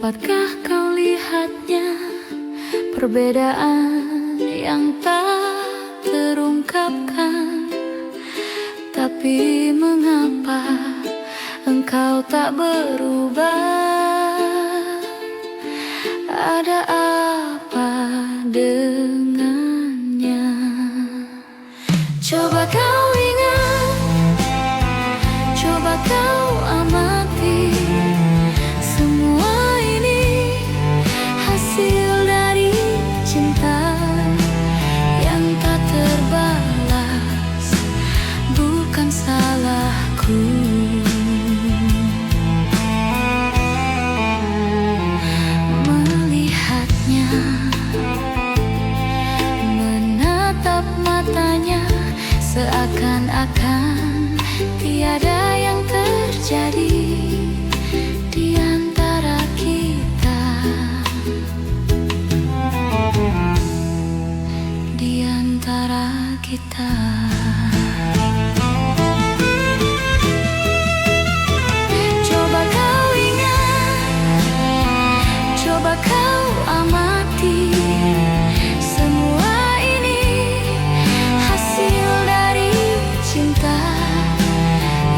Dapatkah kau lihatnya, perbedaan yang tak terungkapkan? Tapi mengapa engkau tak berubah? Ada apa dengannya? Coba kau ingat, coba kau amati, semua ini hasil dari cinta yang tak terbalas, bukan salahku. Melihatnya, menatap matanya, seakan-akan tiada yang terjadi di antara kita, di antara kita. Coba kau ingat, coba kau amati, semua ini hasil dari cinta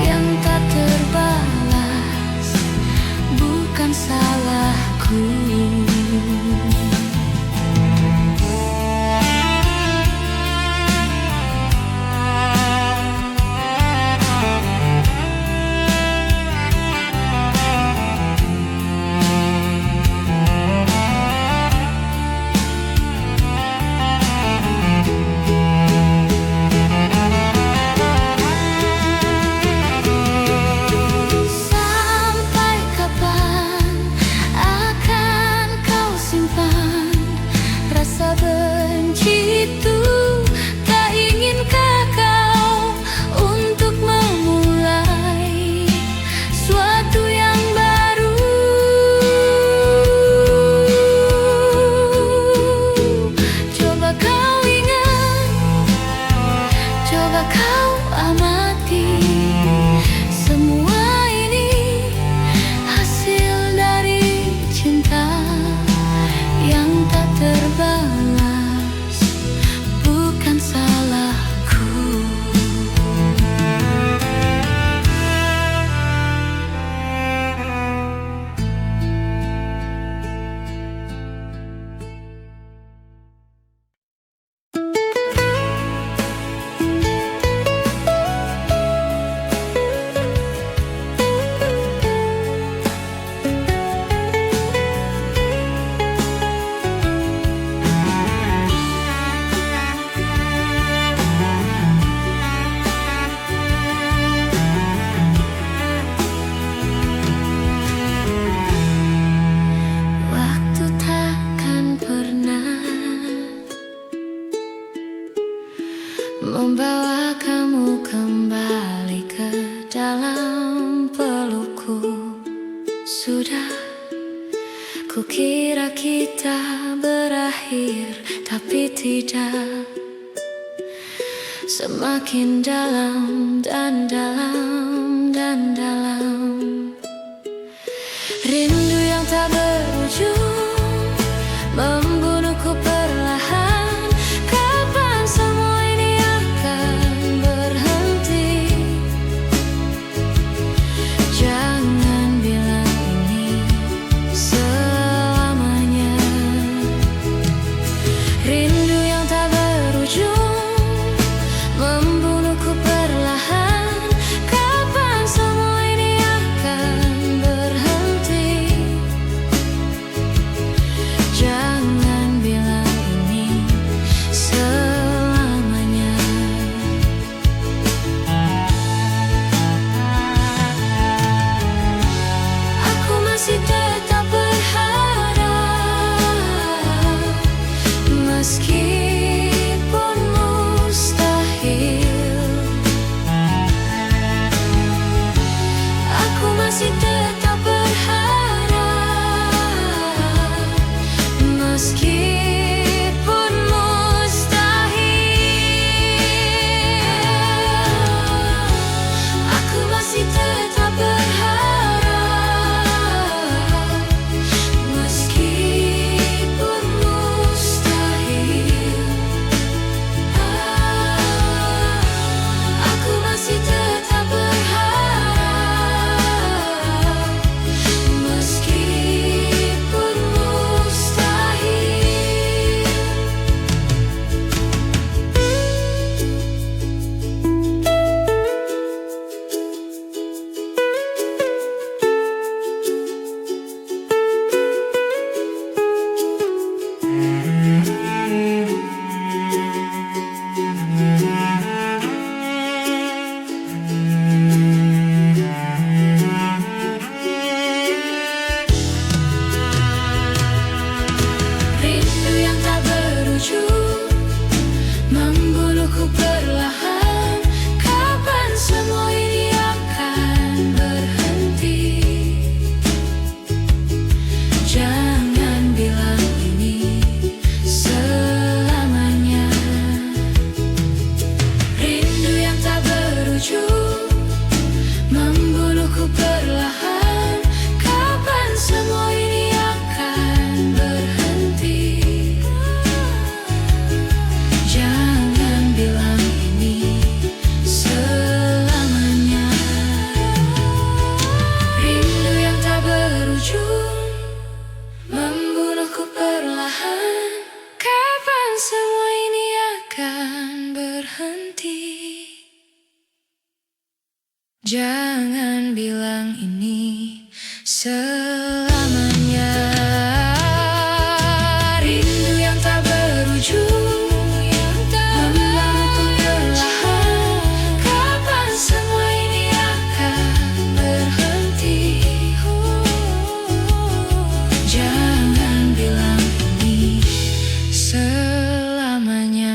yang tak terbalas, bukan salahku. Sampai kapan akan kau simpan rasa benci itu? Tak inginkah kau untuk memulai suatu yang baru? Coba kau ingat, coba kau amati, semua ini hasil dari cinta yang tak terbalas, bukan salahku. Waktu takkan pernah membawa kamu kembali ke dalam pelukku. Sudah kukira kita berakhir, tapi tidak. Semakin dalam dan dalam dan dalam, rindu yang tak berujung membunuhku perlahan. Kapan semua ini akan berhenti? Jangan bilang ini selamanya. Rindu yang tak berujung membunuhku perlahan. Kapan semua ini akan Jangan bilang ini selamanya. Rindu yang tak berujung, membawaku perlahan. Kapan semua ini akan berhenti? Jangan bilang ini selamanya.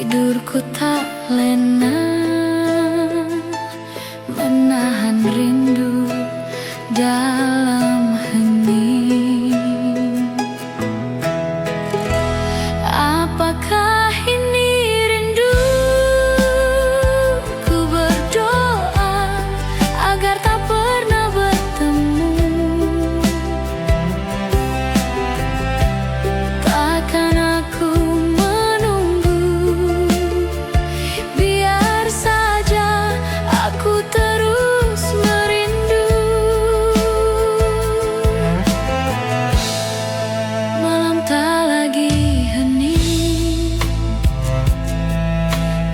Tidurku tak lena, menahan rindu dalam hening. Apakah ini rindu? Ku berdoa agar tak pernah bertemu. Takkan aku menunggu, biar saja aku terus merindu. Malam tak lagi hening,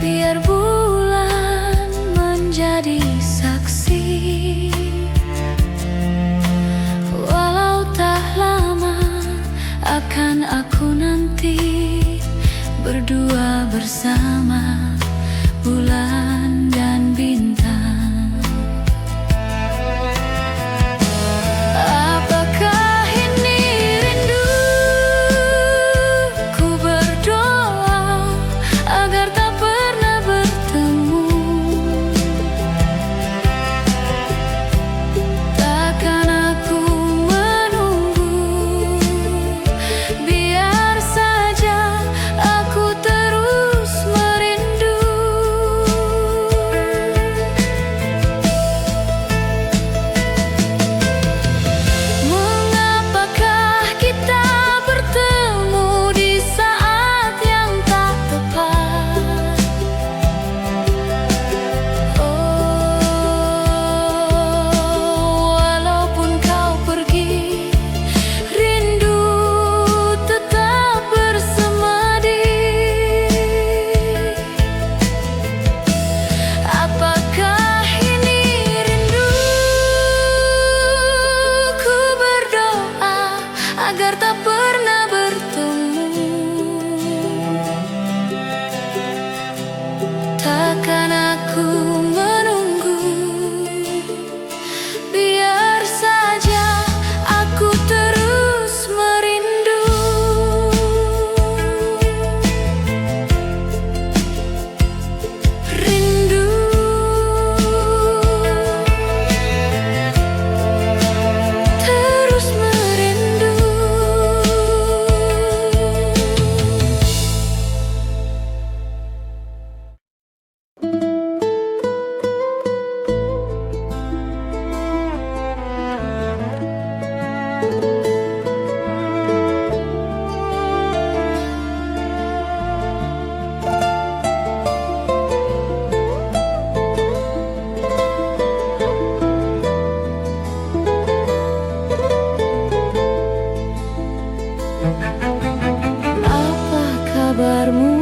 biar bulan menjadi saksi. Walau tak lama akan aku nanti berdua bersama bulan dan bintang. Apakah ini rindu? Ku berdoa agar tak pernah bertemu. Takkan aku menunggu, biar saja aku terus merindu. Mengapakah kita bertemu di saat yang tak tepat? Walaupun kau pergi, rindu tetap bersemadi. Apakah ini rindu? Ku berdoa agar tak pernah bertemu. Takkan aku menunggu, biar saja aku terus merindu. Rindu, terus merindu. Apa kabarmu,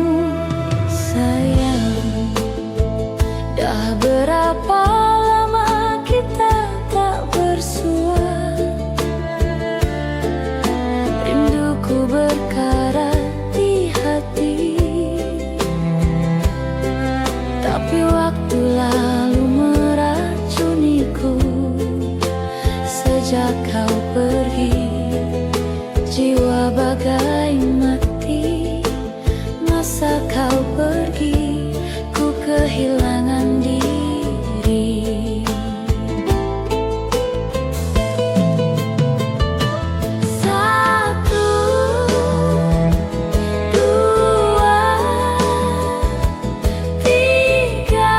sayang? Dah berapa lama kita tak bersua? Rinduku berkarat di hati, tapi waktu lalu meracuniku. Sejak kau pergi, jiwa bagai mati. Masa kau pergi, ku kehilangan diri. Satu, dua, tiga.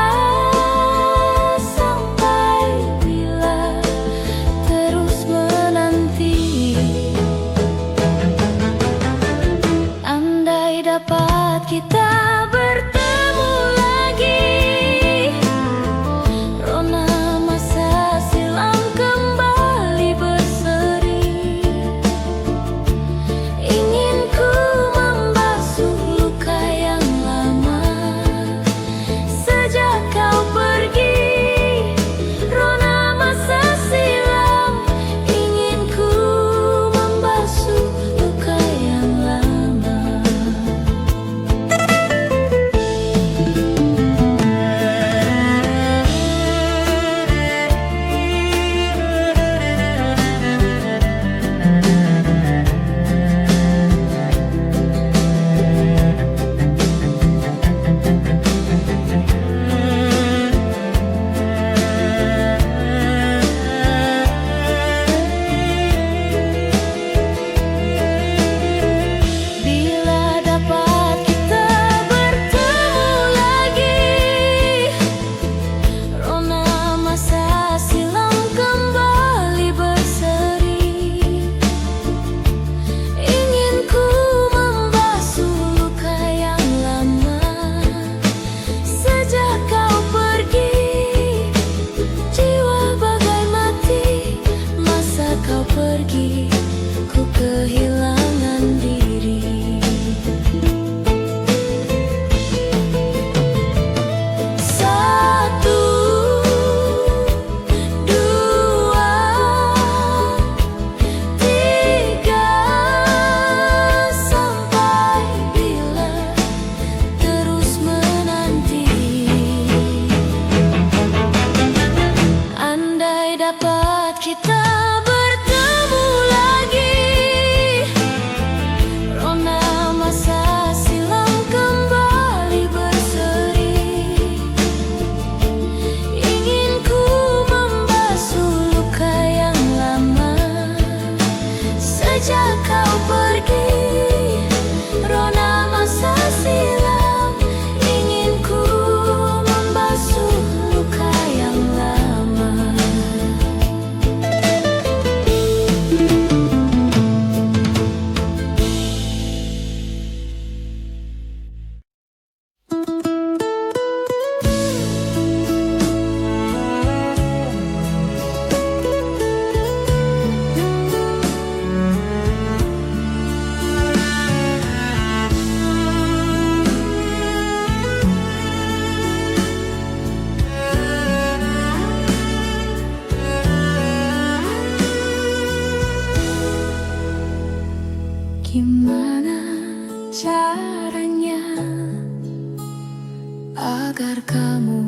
agar kamu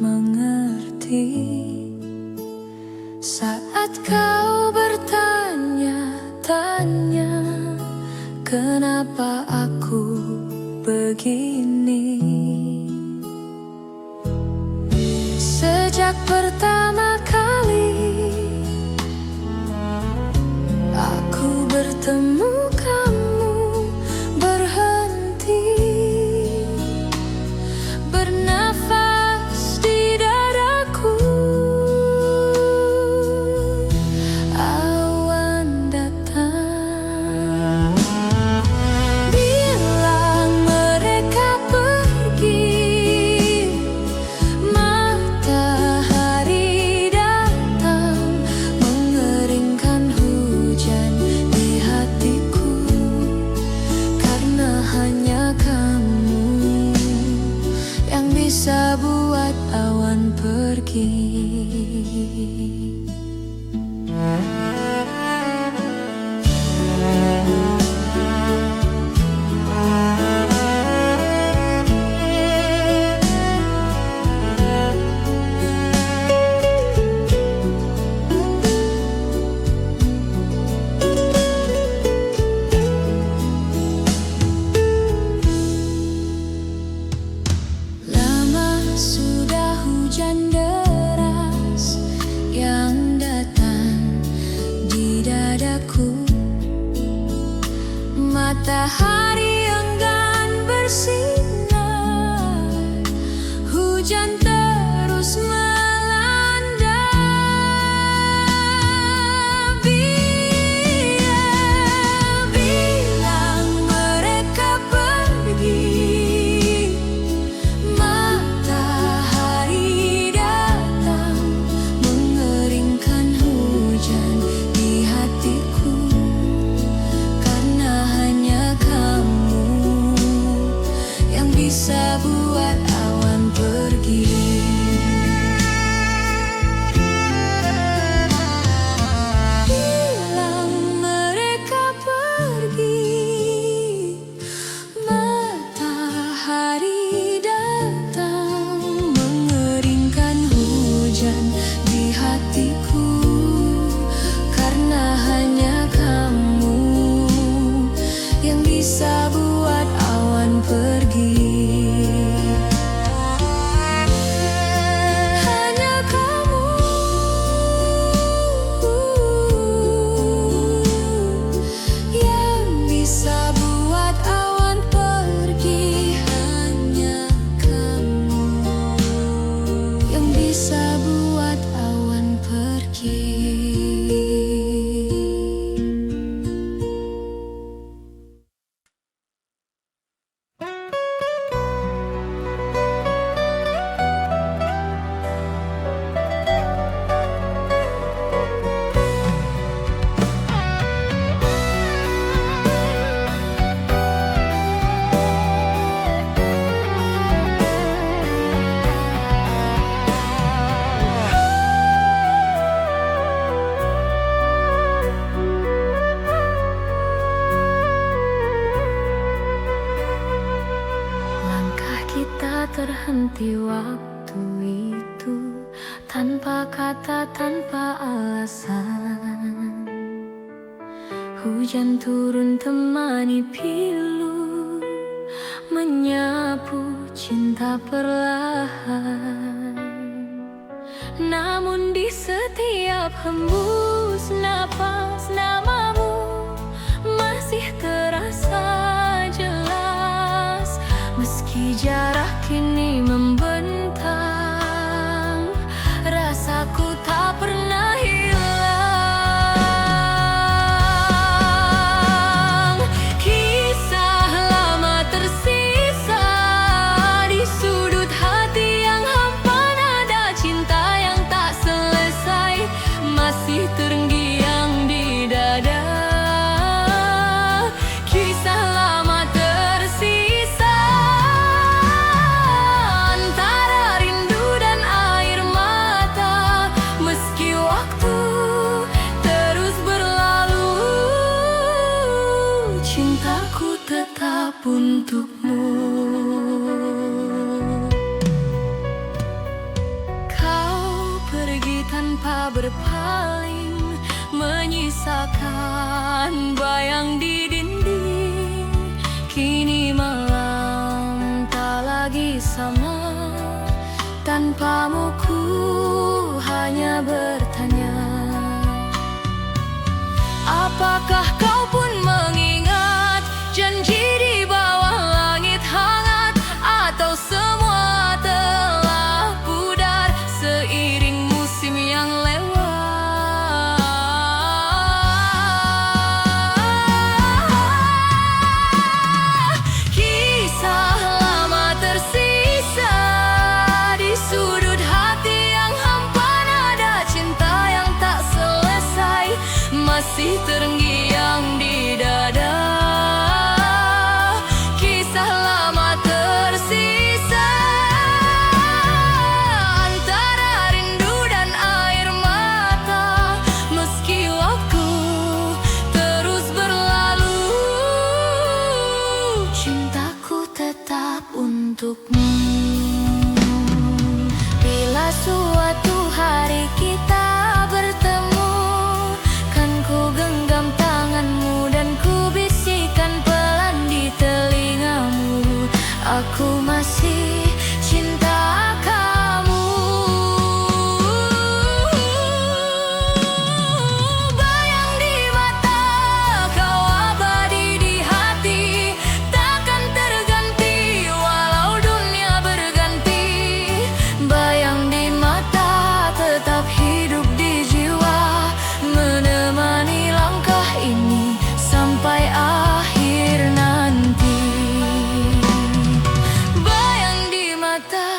mengerti. Saat kau bertanya-tanya kenapa aku begini, sejak pertama kali aku bertemu kamu, berhenti bernafas di dadaku. Awan datang, bilang mereka pergi. Matahari datang, mengeringkan hujan di hatiku. Karena hanya kamu yang bisa buat awan pergi. Lama sudah hujan deras yang datang di dadaku. Matahari enggan bersinar, hujan terus melanda. Bilang mereka pergi. Matahari datang, mengeringkan hujan di hatiku. Karena hanya kamu yang bisa buat awan pergi. Bilang mereka pergi. Matahari datang, mengeringkan hujan di hatiku. Karena hanya kamu yang bisa buat awan pergi. Hanya kamu yang bisa buat awan pergi. Hanya kamu yang bisa buat awan pergi. Langkah kita terhenti waktu itu, tanpa kata, tanpa alasan. Hujan turun temani pilu, menyapu cinta perlahan. Namun di setiap hembus napas namamu masih terasa jelas. Meski jarak kini membentang, rasaku tak pernah hilang. Kisah lama tersisa di sudut hati yang hampa. Nada cinta yang tak selesai masih terngiang di dada. Kisah lama tersisa antara rindu dan air mata. bersama. Tanpamu ku hanya bertanya, apakah kau pun mengingat janji di bawah langit hangat? Atau semua telah pudar seiring musim yang lewat? Kisah lama tersisa di sudut hati yang hampa, nada cinta yang tak selesai masih terngiang di dada. Kisah lama tersisa antara rindu dan air mata. Meski waktu terus berlalu, cintaku tetap untukmu. Bila suatu hari kita bertemu, kan ku genggam tanganmu dan ku bisikan pelan di telingamu, aku masih cinta kamu. Bayang di mata, kau abadi di hati, takkan terganti walau dunia berganti. Bayang di mata tetap hidup di jiwa, menemani langkah ini sampai akhir nanti. Bayang di mata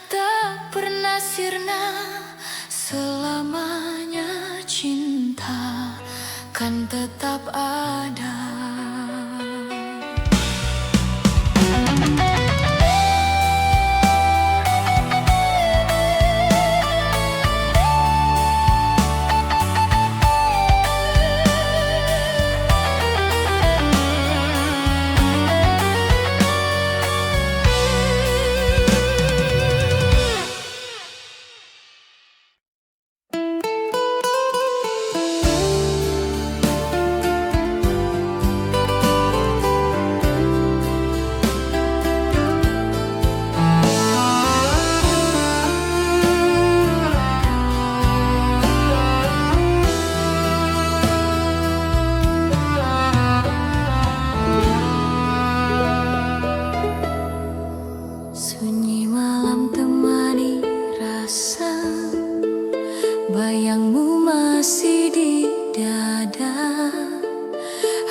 tak pernah sirna, selamanya cinta kan tetap ada. Sunyi malam temani rasa, bayangmu masih di dada.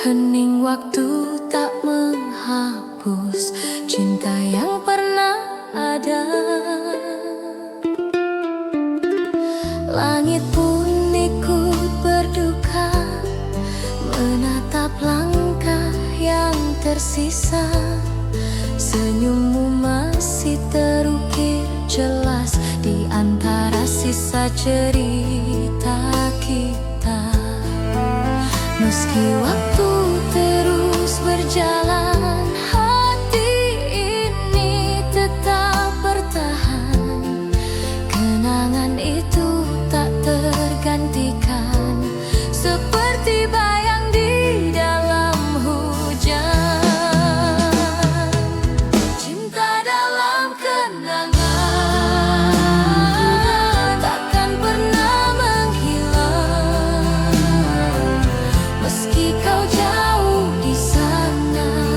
Hening waktu tak menghapus cinta yang pernah ada. Langit pun ikut berduka, menatap langkah yang tersisa. Senyummu masih terukir jelas di antara sisa cerita kita. Meski waktu terus berjalan, hati ini tetap bertahan. Kenangan itu tak tergantikan, seperti bayang di dalam hujan. Meski kau jauh di sana,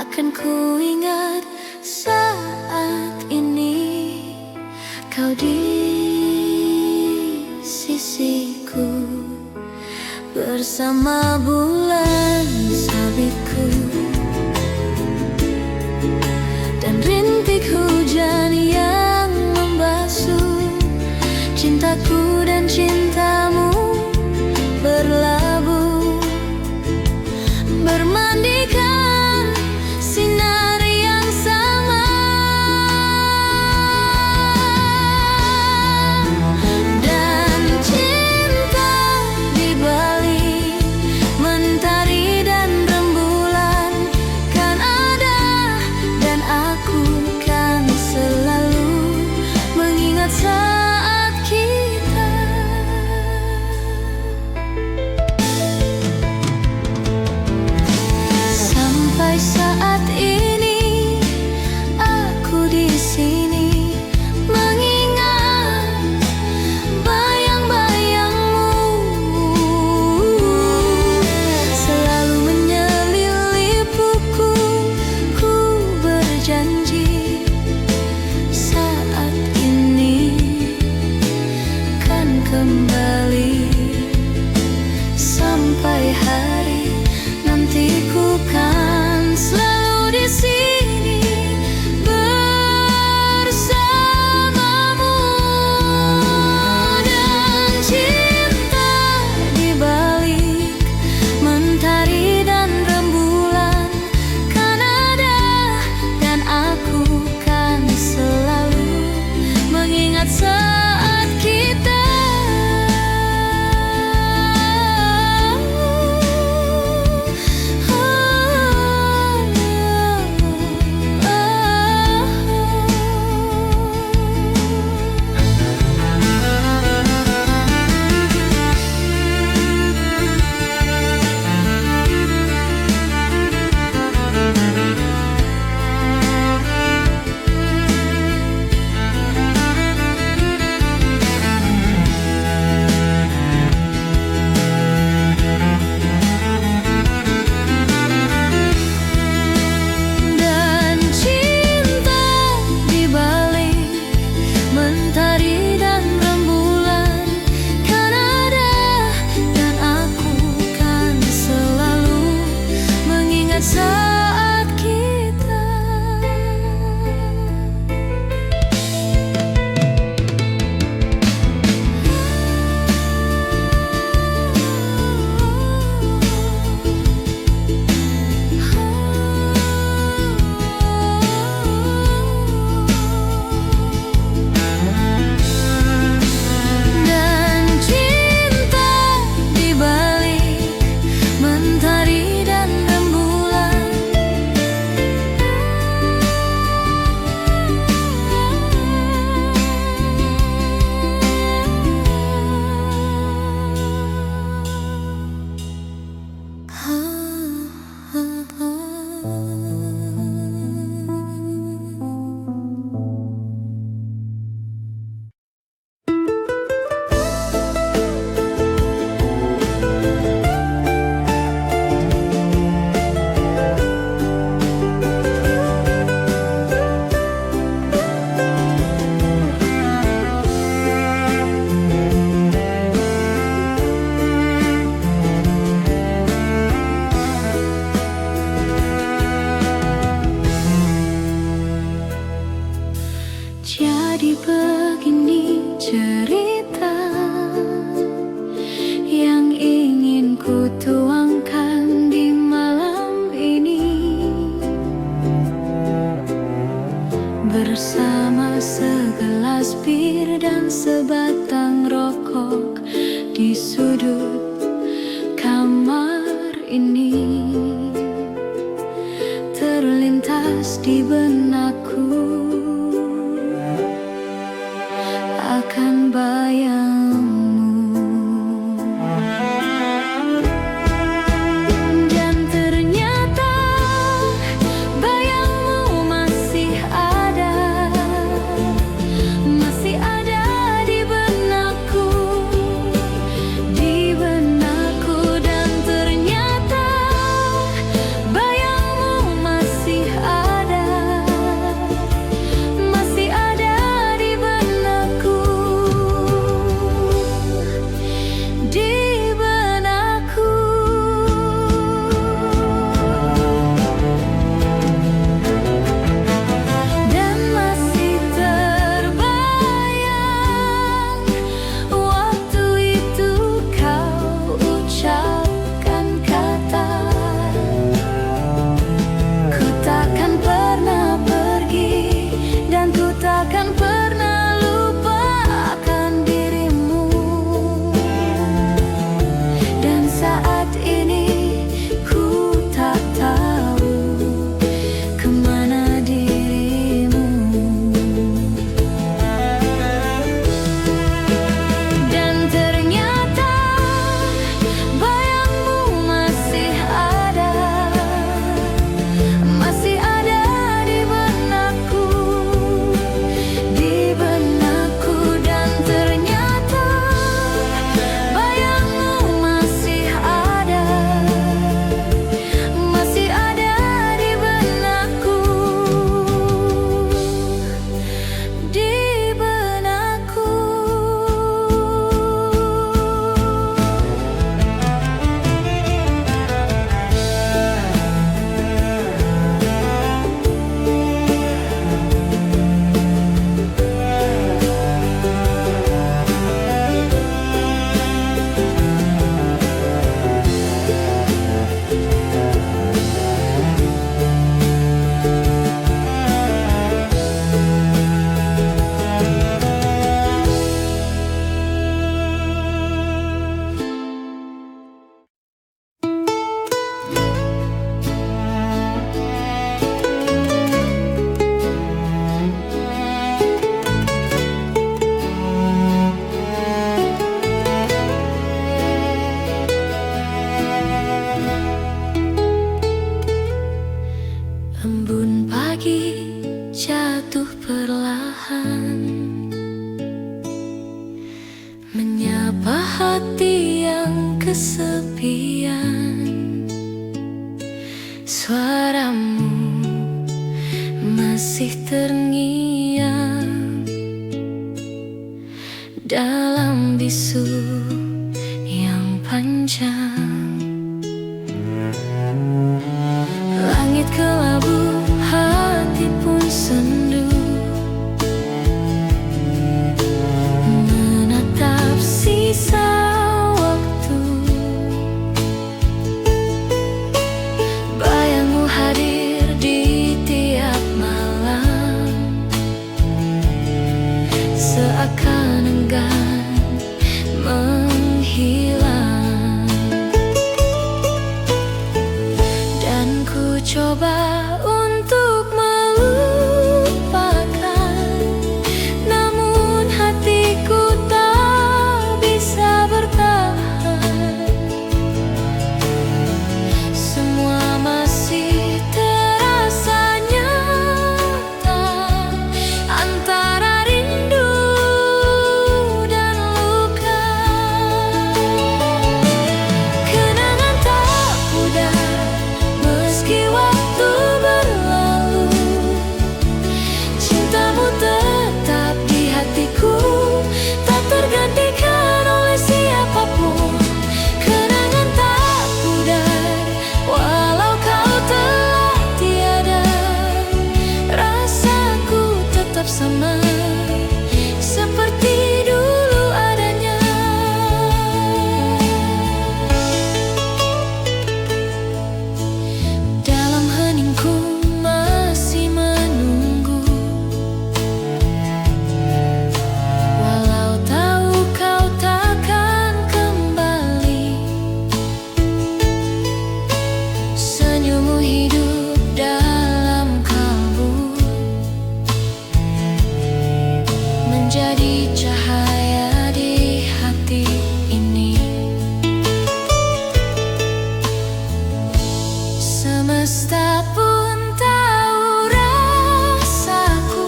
akan ku ingat saat ini kau di sisiku bersama bulan sabitku dan rintik hujan yang membasuh cintaku dan cintamu berlabuh bermandikan sinar yang sama dan cinta di balik mentari dan rembulan kan ada dan aku kan selalu mengingat saat kita sampai saat ini aku di sini mengingat bayang-bayangmu selalu menyelipuku. Ku berjanji saat ini kan kembali sampai hari nanti ku kan selalu di sini bersamamu dan cinta di balik mentari dan rembulan kan ada dan aku kan selalu mengingat saat kita. Dan cinta di balik mentari dan rembulan kan ada dan aku kan selalu mengingat saat kita. Dan cinta di balik mentari dan rembulan jadi begini cerita yang ingin ku tuangkan di malam ini bersama segelas bir dan sebatang rokok di sudut kamar ini terlintas di benakku akan bayangmu dan ternyata bayangmu masih ada di benakku dan ternyata bayangmu masih masih terngiang dalam bisu yang panjang. Langit kelabu, hati pun sendu, menatap sisa waktu. Bayangmu hadir di tiap malam, seakan enggan menghilang. Dan ku coba untuk melupakan, namun hatiku tak bisa bertahan. Semua masih terasa nyata, antara rindu dan luka. Kenangan tak pudar meski waktu berlalu, cintamu tetap di hatiku, tak tergantikan oleh siapapun. Kenangan tak pudar walau kau telah tiada, rasaku tetap sama seperti dulu adanya. Dalam heningku masih menunggu, walau tahu kau takkan kembali. Senyummu hidup dalam kalbu, menjadi cahaya di hati ini. Semesta pun tahu rasaku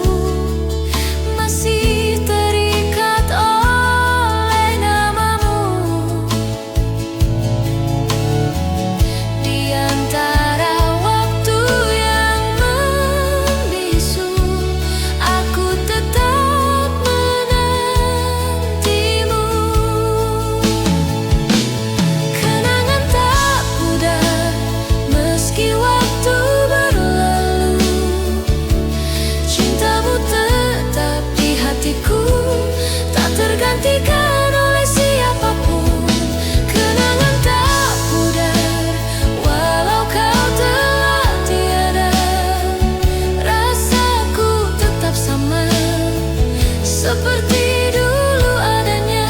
masih terikat oleh namamu. Di antara waktu yang membisu, aku tetap menantimu. Kenangan tak pudar meski waktu berlalu, cintamu tetap di hatiku, tak tergantikan oleh siapapun. Kenangan tak pudar walau kau telah tiada, rasaku tetap sama seperti dulu adanya.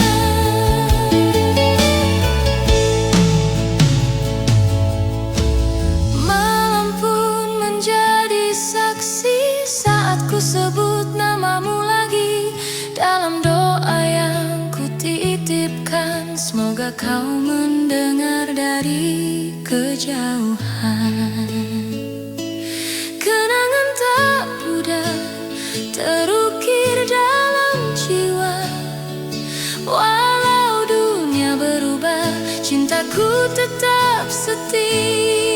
Malam pun menjadi saksi saat ku sebut namamu lagi. Dalam doa yang ku titipkan, semoga kau mendengar dari kejauhan. Kenangan tak pudar terukir dalam jiwa, walau dunia berubah, cintaku tetap setia.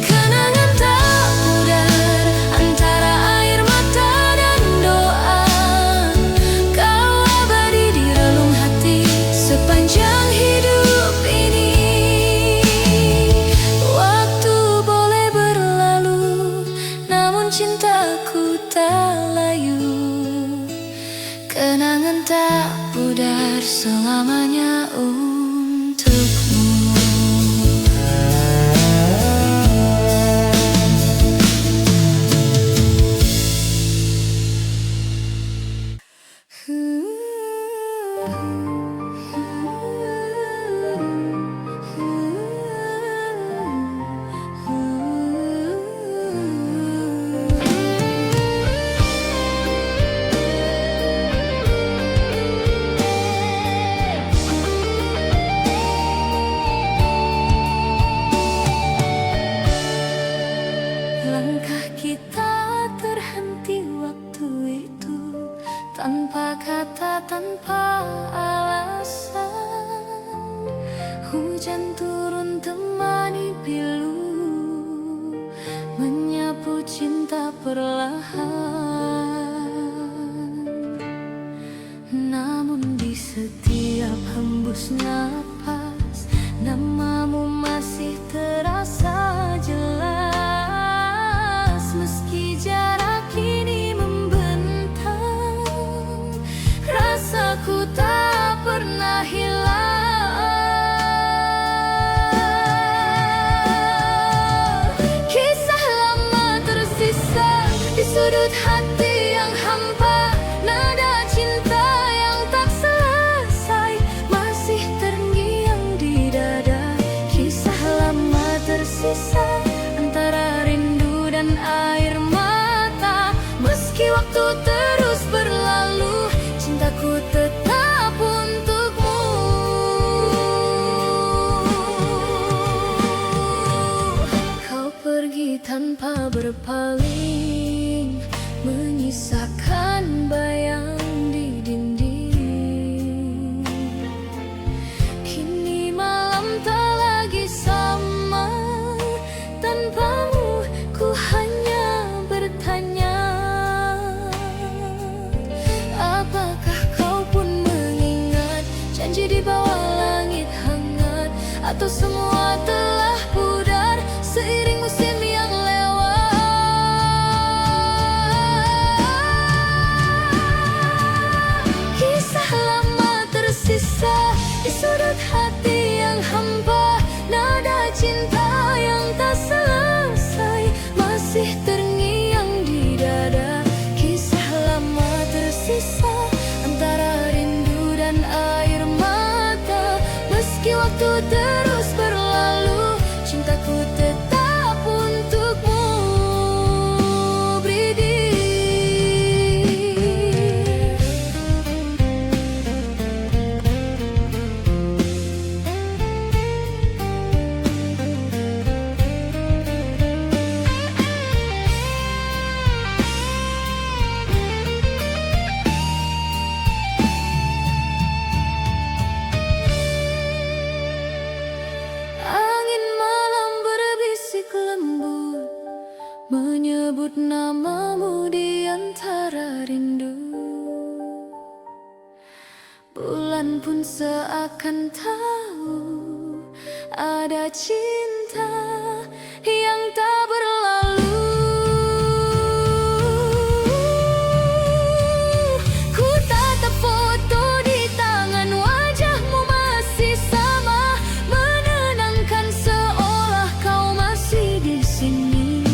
Kenangan tak pudar antara air mata dan doa, kau abadi di relung hati sepanjang hidup ini. Waktu boleh berlalu, namun cintaku tak perlahan. Namun di setiap hembus napas, namamu masih terasa jelas. Meski jarak kini membentang, rasaku tak pernah hilang. Kisah lama tersisa di sudut hati yang hampa, nada cinta yang tak selesai masih terngiang di dada. Kisah lama tersisa antara rindu dan air mata. Meski waktu terus berlalu, cintaku tetap untukmu. Kau pergi tanpa berpaling, menyisakan bayang di dinding. Kini malam tak lagi sama, tanpamu ku hanya bertanya, apakah kau pun mengingat janji di bawah langit hangat? Atau semua telah pudar seiring musim yang lewat? Kisah lama tersisa di sudut hati yang hampa, nada cinta yang tak selesai masih terngiang di dada. Kisah lama tersisa antara rindu dan air mata. Meski waktu terus berlalu, cintaku tetap untukmu. Bridi. Angin malam berbisik lembut, menyebut namamu di antara rindu. Bulan pun seakan tahu ada cinta yang tak berlalu. Ku tatap foto di tangan, wajahmu masih sama, menenangkan seolah kau masih di sini.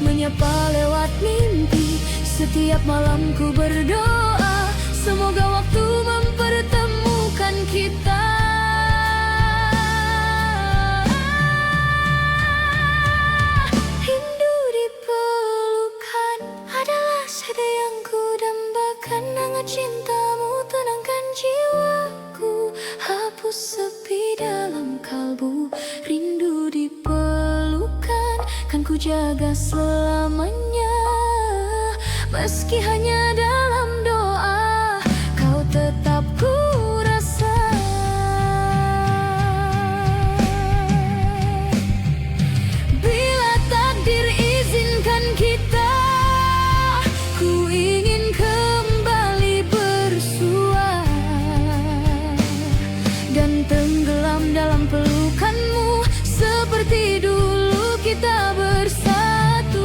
Menyapa lewat mimpi, setiap malam ku berdoa, semoga waktu mempertemukan kita. Rindu di pelukan adalah sada yang ku dambakan. Hangat cintamu tenangkan jiwaku, hapus sepi dalam kalbu. Rindu di pelukan kan ku jaga selamanya. Meski hanya dalam doa, kau tetap ku rasa. Bila takdir izinkan kita, ku ingin kembali bersua dan tenggelam dalam pelukanmu seperti dulu kita bersatu.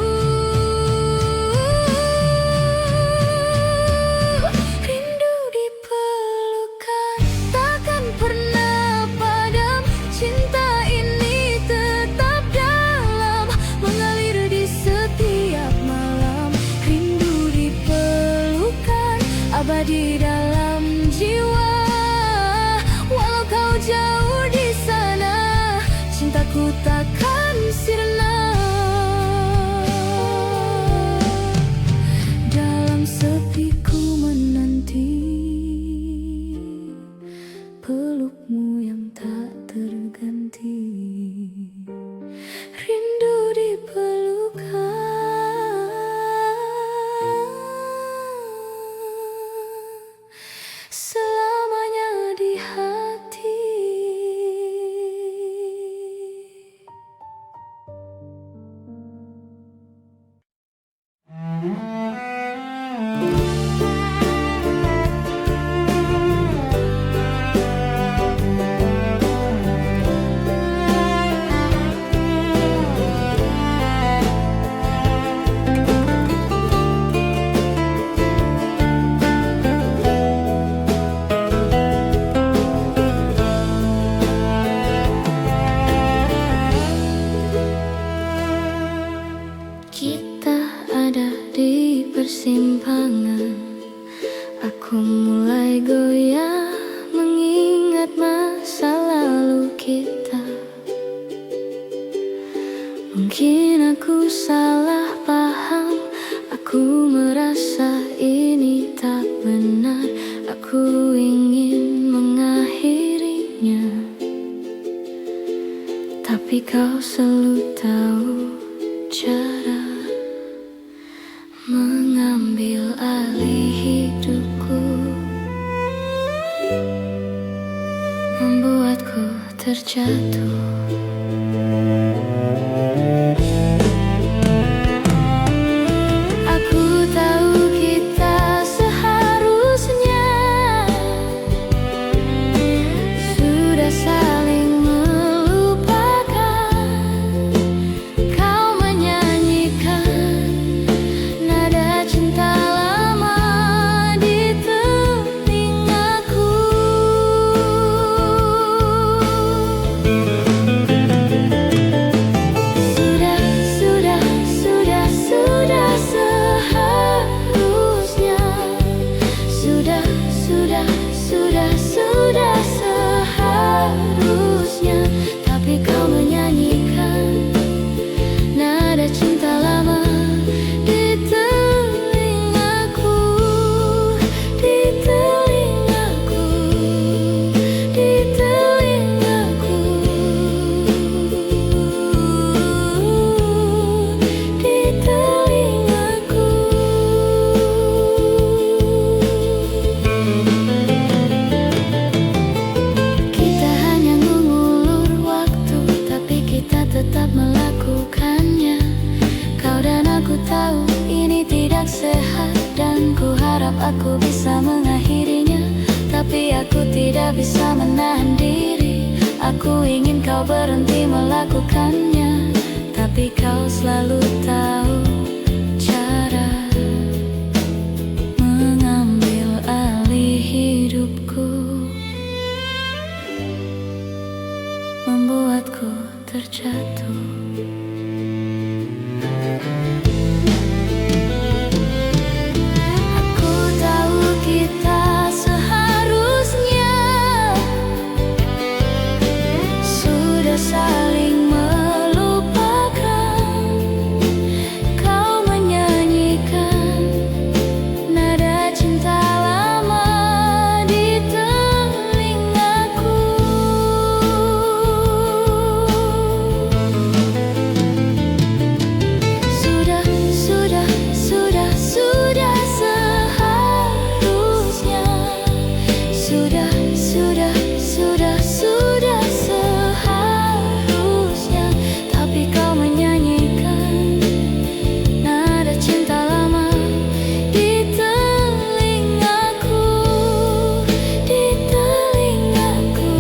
Rindu di pelukan takkan pernah padam, cinta ini tetap dalam, mengalir di setiap malam. Rindu di pelukan abadi dalam jiwa, walau kau jauh di sana, cintaku takkan sirna. Dalam sepi ku menanti pelukmu yang tak terganti. Rindu di pelukan selamanya di hati. Mungkin aku salah paham, aku merasa ini tak benar. Aku ingin mengakhirinya, tapi kau selalu tahu cara mengambil alih hidupku, membuatku terjatuh. Sudah seharusnya, tapi kau menyanyikan nada cinta lama di telingaku, di telingaku, di telingaku, di telingaku. Tetap melakukannya. Kau dan aku tahu ini tidak sehat, dan ku harap aku bisa mengakhirinya. Tapi aku tidak bisa menahan diri. Aku ingin kau berhenti melakukannya, tapi kau selalu tahu cara mengambil alih hidupku, membuatku terjatuh. Aku tahu kita seharusnya sudah saling melupakan. Kau menyanyikan nada cinta lama di telingaku. Sudah seharusnya, tapi kau menyanyikan nada cinta lama di telingaku, di telingaku,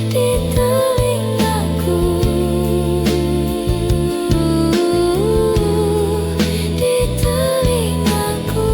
di telingaku, di telingaku.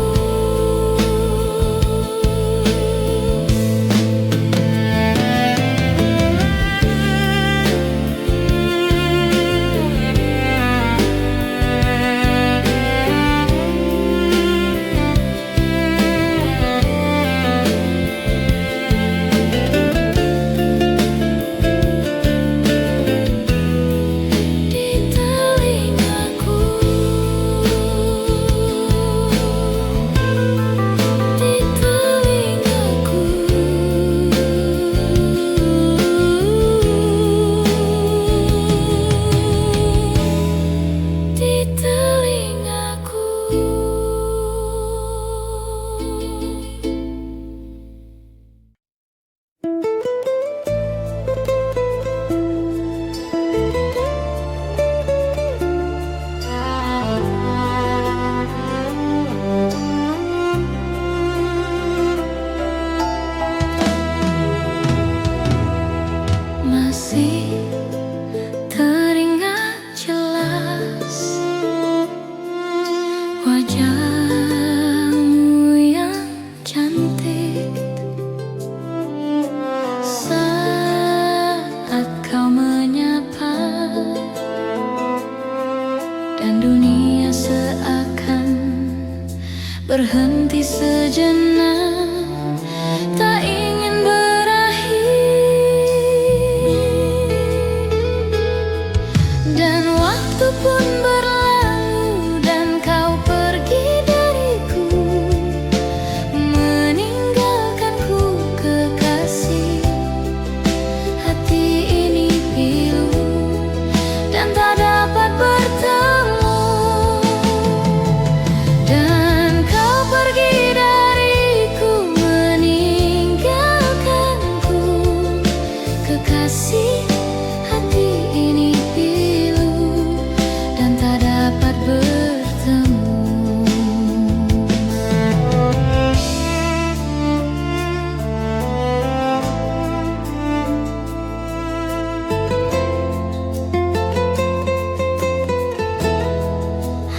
Wajahmu yang cantik saat kau menyapa, dan dunia seakan berhenti sejenak, tak ingin berakhir. Dan waktu pun berlalu dan kau pergi dariku, meninggalkanku kekasih. Hati ini pilu dan tak dapat bertemu. Dan kau pergi dariku, meninggalkanku kekasih. Hati ini pilu dan tak dapat bertemu.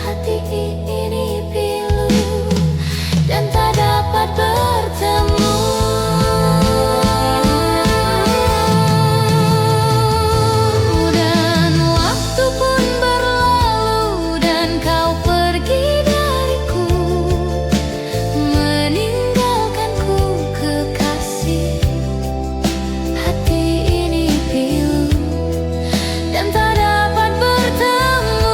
Hati ini pilu dan tak dapat bertemu. Dan waktu pun berlalu dan kau pergi dariku, meninggalkanku kekasih. Hati ini pilu dan tak dapat bertemu.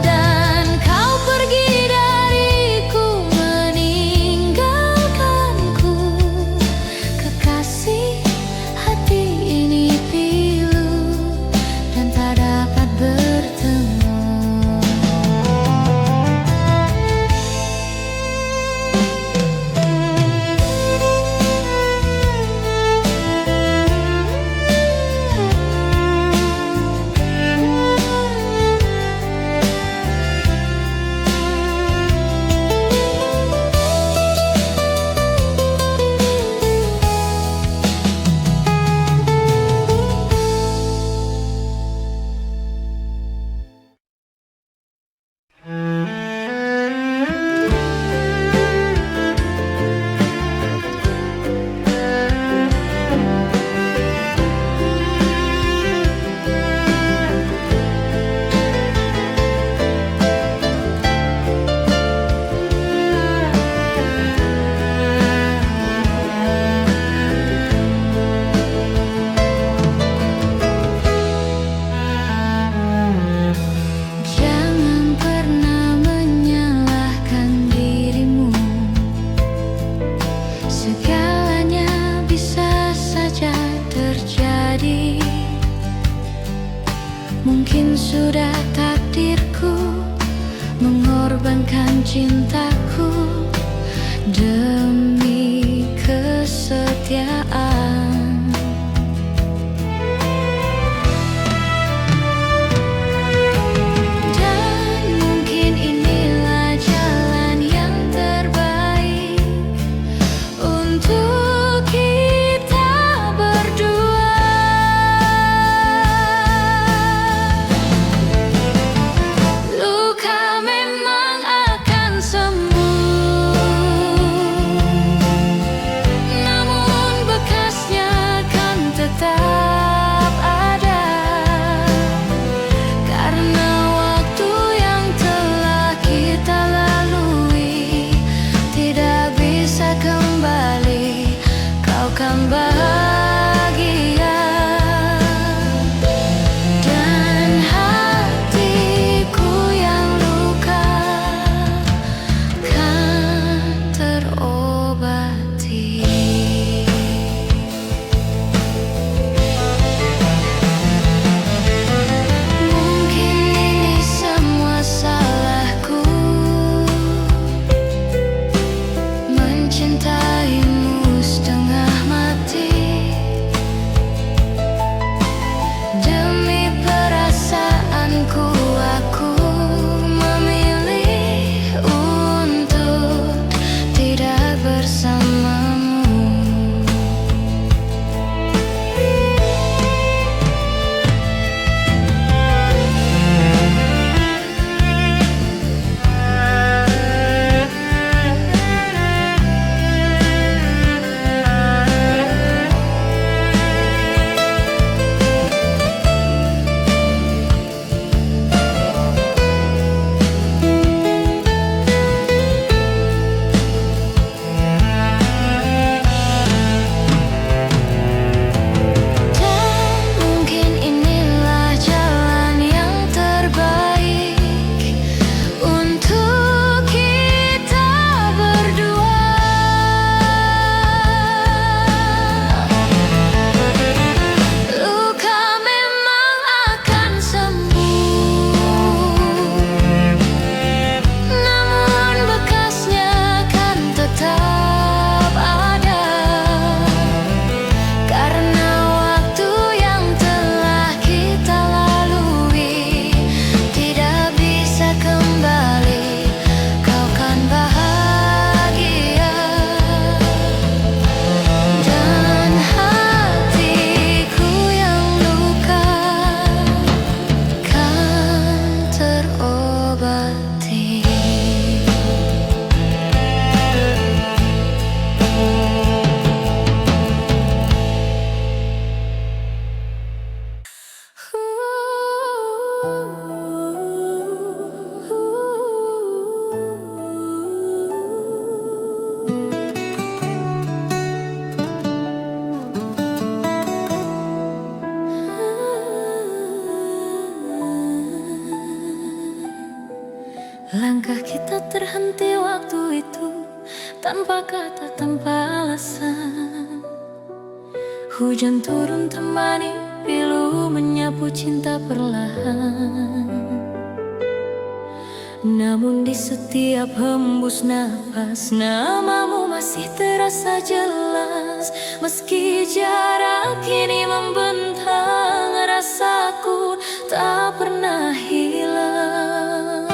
Dan kau pergi dariku, meninggalkanku kekasih. Hati ini pilu dan tak dapat bertemu. Jangan pernah menyalahkan dirimu. Segalanya bisa saja terjadi. Mungkin sudah takdirku mengorbankan cintaku demi kesetiaan. Dan mungkin inilah jalan yang terbaik untuk kita berdua. Luka memang akan sembuh, namun Langkah kita terhenti waktu itu, tanpa kata, tanpa alasan. Hujan turun temani pilu, menyapu cinta perlahan. Namun di setiap hembus napas, namamu masih terasa jelas. Meski jarak kini membentang, rasaku tak pernah hilang.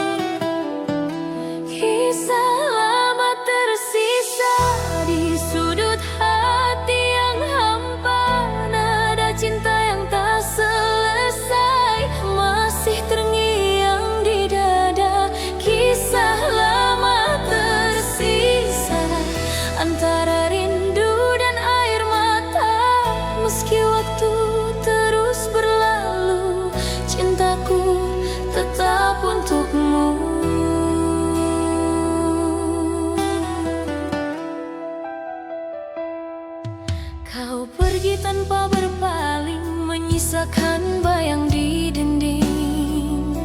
Kisah lama tersisa di sudut hati yang hampa. Nada cinta yang tak selesai masih terngiang di dada. Kisah lama tersisa antara rindu dan air mata. Meski waktu terus berlalu, cintaku tetap untukmu. Kau pergi tanpa berpaling, menyisakan bayang di dinding.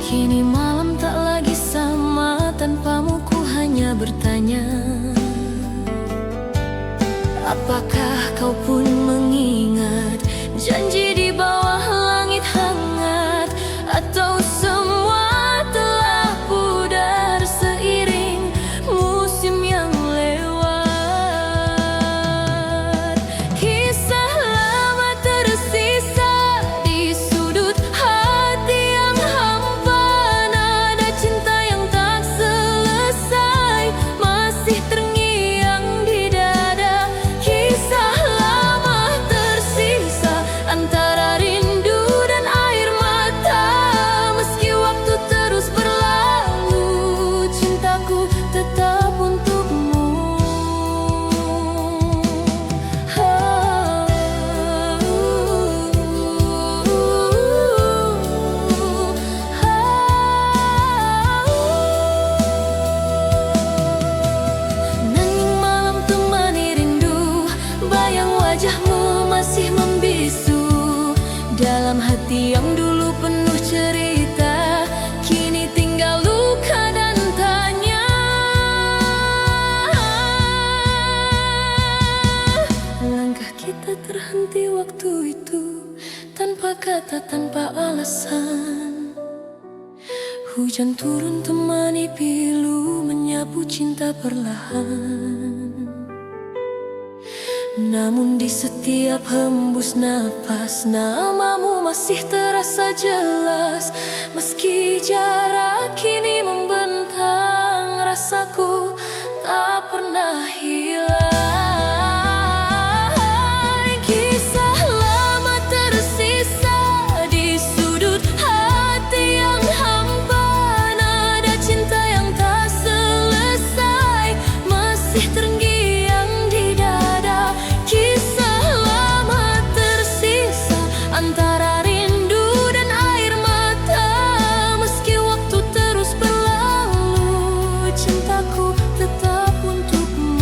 Kini malam tak lagi sama, tanpamu ku hanya bertanya, apakah kau pun mengingat janji di bawah langit hangat? Atau semua telah pudar seiring musim yang lewat? Kisah lama tersisa di sudut hati yang hampa. Nada cinta yang tak selesai masih terngiang di dada. Kisah lama tersisa antara rindu dan air mata. Meski waktu terus berlalu, cintaku tetap untukmu. Nanging malam temani rindu, bayang wajahmu masih membisu. Dalam hati yang dulu penuh cerita, kini tinggal luka dan tanya. Langkah kita terhenti waktu itu, tanpa kata, tanpa alasan. Hujan turun temani pilu, menyapu cinta perlahan. Namun di setiap hembus napas, namamu masih terasa jelas. Meski jarak kini membentang, rasaku tak pernah hilang. Kisah lama tersisa di sudut hati yang hampa. Nada cinta yang tak selesai masih terngiang di dada. Kisah lama tersisa antara rindu dan air mata. Meski waktu terus berlalu, cintaku tetap untukmu.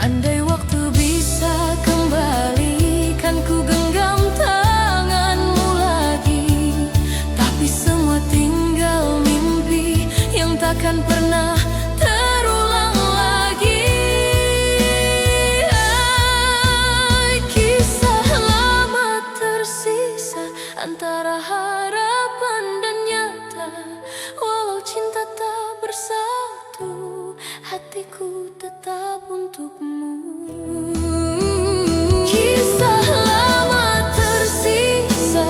Andai waktu bisa kembali, kan ku genggam tanganmu lagi. Tapi semua tinggal mimpi yang takkan pernah terulang lagi. Kisah lama tersisa antara harapan dan nyata. Walau cinta tak bersatu, hatiku tetap untukmu. Kisah lama tersisa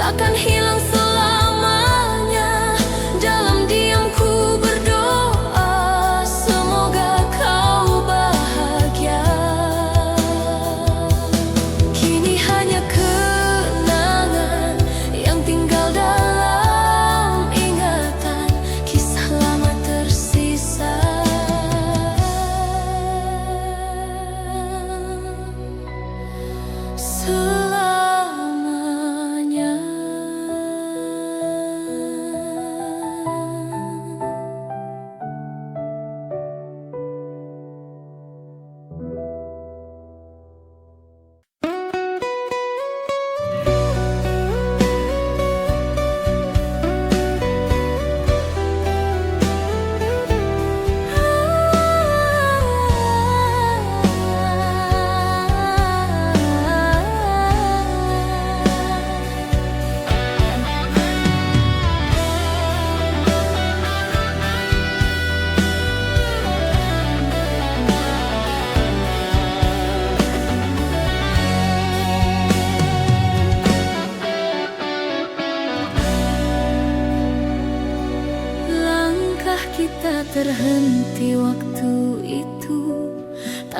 takkan hilang selamanya. Dalam diamku berdoa, semoga kau bahagia. Kini hanya kenangan yang tinggal dalam ingatan. Kisah lama tersisa. Selama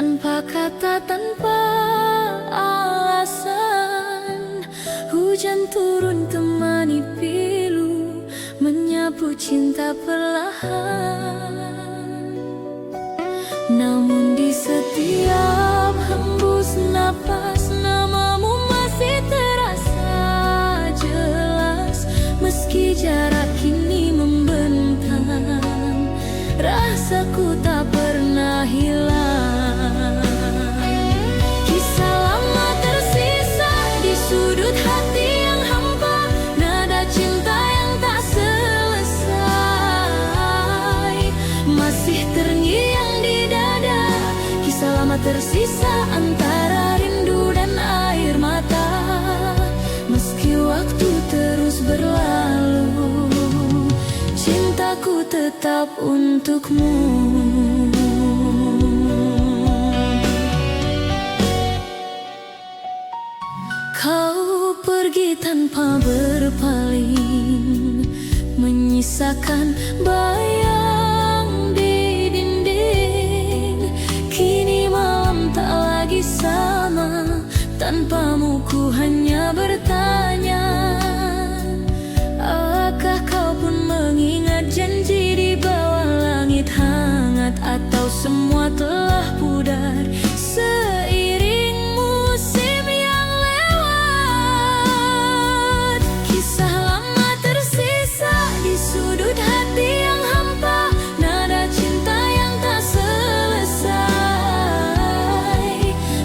tanpa kata, tanpa alasan. Hujan turun temani pilu, menyapu cinta perlahan. Namun di setiap hembus napas, namamu masih terasa jelas. Meski jarak kini membentang, rasaku tak pernah hilang. Kisah lama tersisa di sudut hati yang hampa, nada cinta yang tak selesai masih terngiang di dada. Kisah lama tersisa antara rindu dan air mata. Meski waktu terus berlalu, cintaku tetap untukmu. Kau pergi tanpa berpaling, menyisakan bayang di dinding. Kini malam tak lagi sama, tanpamu ku hanya bertanya. Apakah kau pun mengingat janji di bawah langit hangat, atau semua telah pudar seiring musim yang lewat? Kisah lama tersisa di sudut hati yang hampa, nada cinta yang tak selesai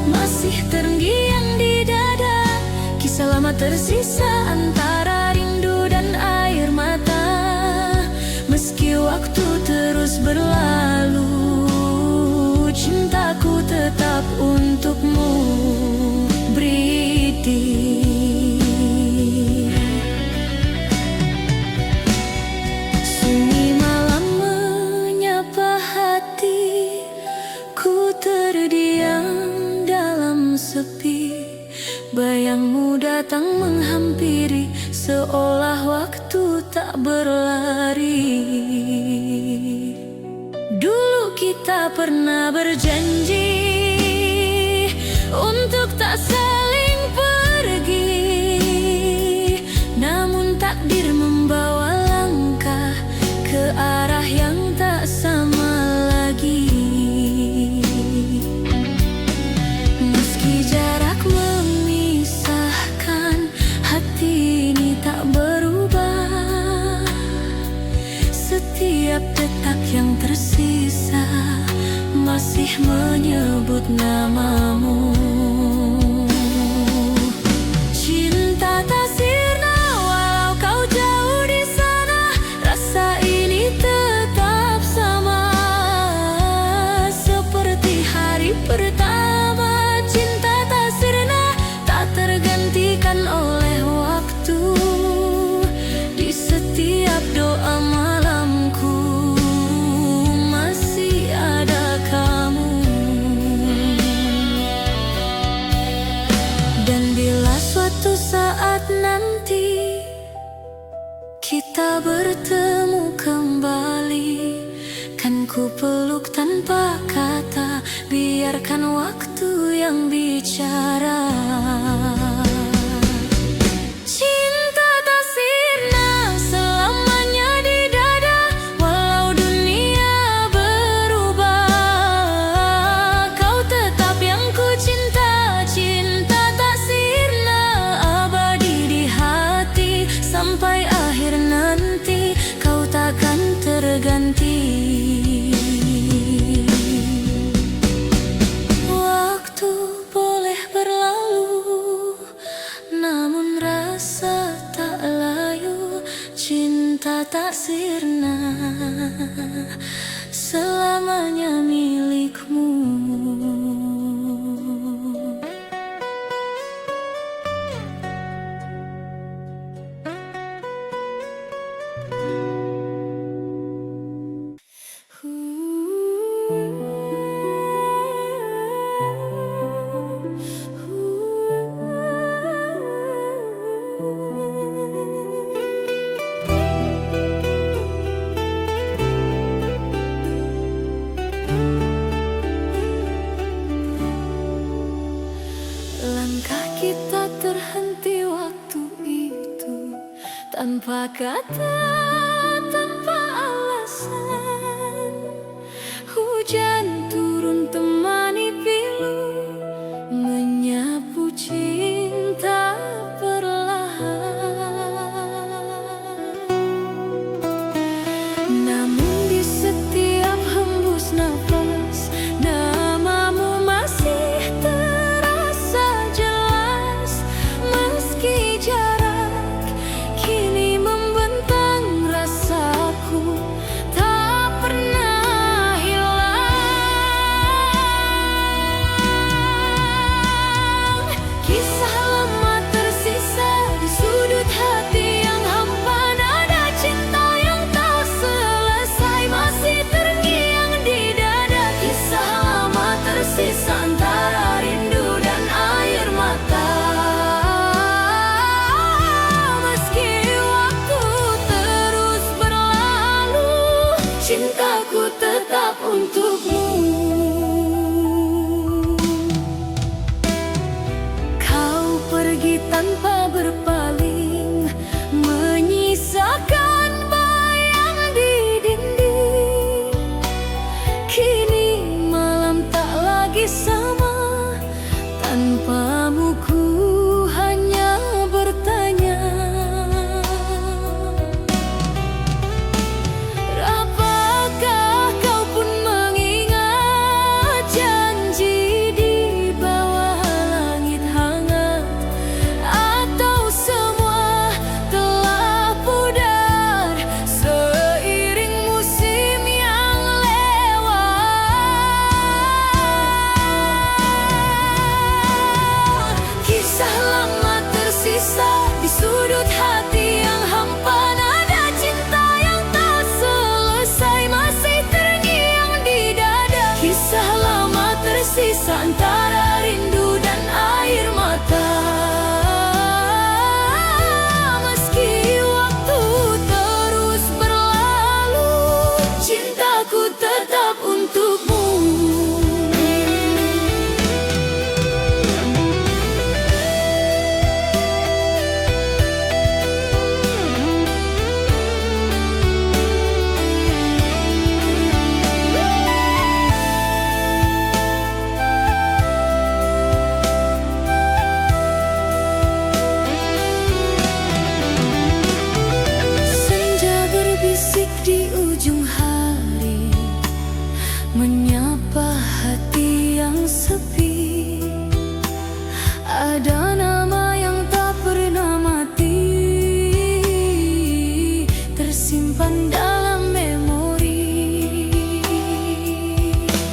masih terngiang di dada. Kisah lama tersisa antara rindu dan air mata. Meski waktu terus berlalu, cintaku tetap untukmu, Bridi. Sunyi malam menyapa hati, ku terdiam dalam sepi. Bayangmu datang menghampiri, seolah waktu tak berlari. Dulu kita pernah berjanji untuk tak saling pergi, namun takdir membawa langkah ke arah yang tak sama lagi. Meski jarak memisahkan, hati ini tak berubah. Setiap detak yang tersisa masih menyebut namamu. Cinta tak sirna walau kau jauh di sana, rasa ini tetap sama seperti hari pertama. Cinta tak sirna, tak tergantikan oleh waktu. Di setiap doa malamku masih ada kamu. Dan bila suatu saat nanti kita bertemu kembali, kan ku peluk tanpa kata, biarkan waktu yang bicara. Cinta tak sirna selamanya di dada, walau dunia berubah, kau tetap yang ku cinta. Cinta tak sirna, abadi di hati, sampai akhir nanti kau takkan terganti. Waktu boleh berlalu, Langkah kita terhenti waktu itu, tanpa kata, tanpa alasan. Hujan turun temani pilu, menyapu cinta perlahan. Namun di setiap hembus nafas, namamu masih terasa jelas. Meski jarak kini membentang, rasaku tak pernah hilang. Kisah lama tersisa di sudut hati yang hampa, nada cinta yang tak selesai masih terngiang di dada. Kisah lama tersisa antara rindu dan air mata. Meski waktu terus berlalu, cintaku tetap untukmu. Kau pergi tanpa berpaling, menyisakan bayang di dinding. Kini malam tak lagi sama, tanpamu ku hanya bertanya. Apakah kau pun mengingat janji di bawah langit hangat? Atau semua telah pudar seiring musim yang lewat? Kisah lama tersisa di sudut hati yang hampa, nada cinta yang tak selesai masih terngiang di dada. Kisah lama tersisa antara rindu dan air mata. Meski waktu terus berlalu, cintaku tetap untukmu. Senja berbisik di ujung hari, menyapa hati yang sepi. Ada nama yang tak pernah mati, tersimpan dalam memori.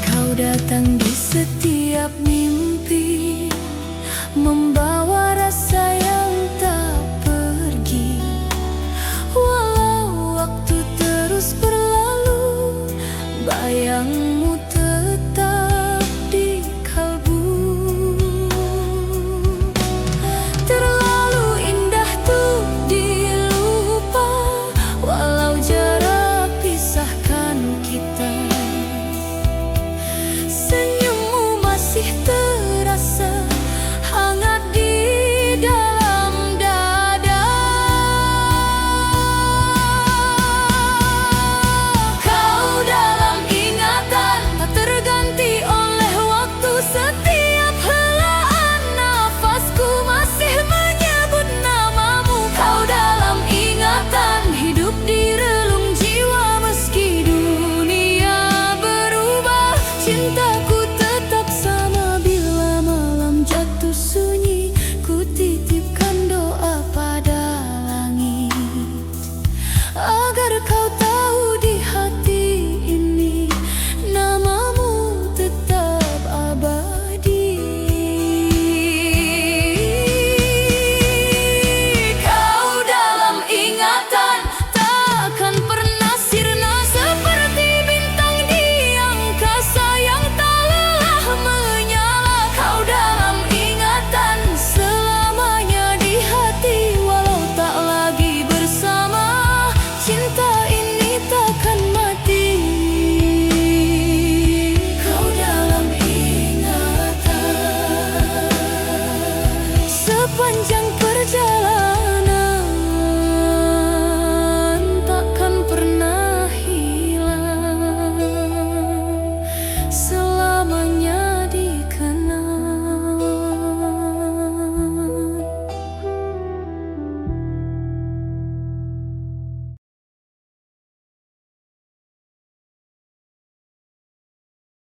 Kau datang di setiap mimpi, membawa rasa yang tak pergi. Walau waktu terus berlalu, bayangmu tetap di kalbu. sepanjang